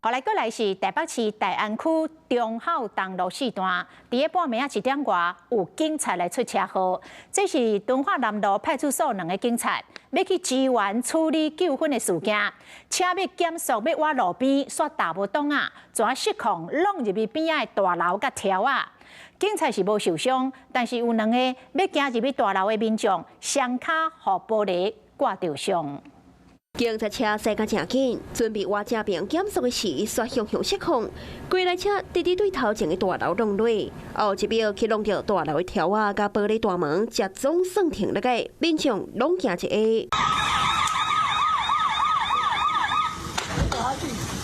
后来过来是台北市大安区忠孝东路4段，伫个半暝1点外有警察来出车祸，这是敦化南路派出所2个警察要去支援处理纠纷的事件，车要减速要挖路边，煞打不动啊，全失控弄入去边仔的大楼甲条啊。警察是无受伤，但是有2个要行入去大楼的民众，双脚互玻璃刮着伤。 警察车驶甲正紧，准备挖正边减速的时，煞向失控。规台车直直对头前的大楼撞落，后一秒去弄到大楼的条啊，甲玻璃大门，才总算停落个，民众拢惊一下。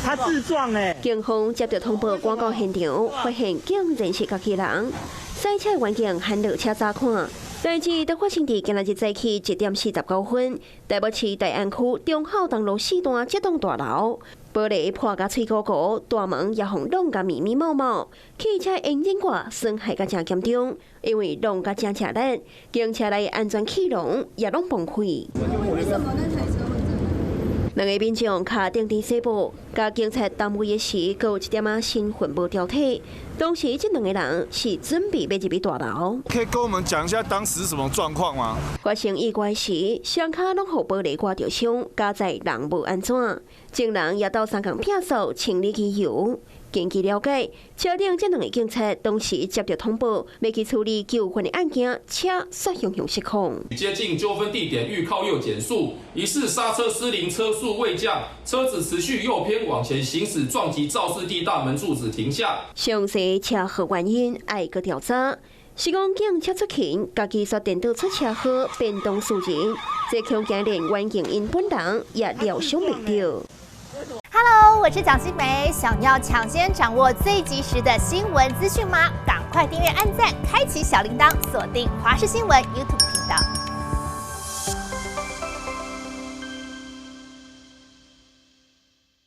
他自撞哎！警方接到通报，赶到现场，发现竟然是家己人。赛车环境还落车查看。 代志都发生伫今日早起1点49分，台北市大安区忠孝东路4段这栋大楼，玻璃破甲脆鼓鼓，大门也互弄甲密密麻麻，汽车引擎盖损害甲正严重，因为弄甲正车力，警车内安全气囊也拢崩溃。为什么那台车会这样？ 2个民众卡定伫西部，甲警察单位的时，搁有1点仔新魂无条体。 当时这2个人是准备要入去大楼，可以跟我们讲一下当时什么状况吗？发生意外时，双脚拢互玻璃刮着伤，加在人无安全，证人也到3工撇扫清理机油。根据了解，车顶这2个警察当时接到通报，要去处理纠纷的案件，车煞向失控。接近纠纷地点，欲靠右减速，疑似刹车失灵，车速未降，车子持续右偏往前行驶，撞击肇事地大门柱子停下。详细车祸原因爱搁调查。 是讲警车出勤，甲技术电导出车祸，变动事情，这恐惊连原警因本人也料想未到。 Hello， 我是蒋欣梅。想要抢先掌握最及时的新闻资讯吗？赶快订阅、按赞、开启小铃铛，锁定华视新闻 YouTube 频道。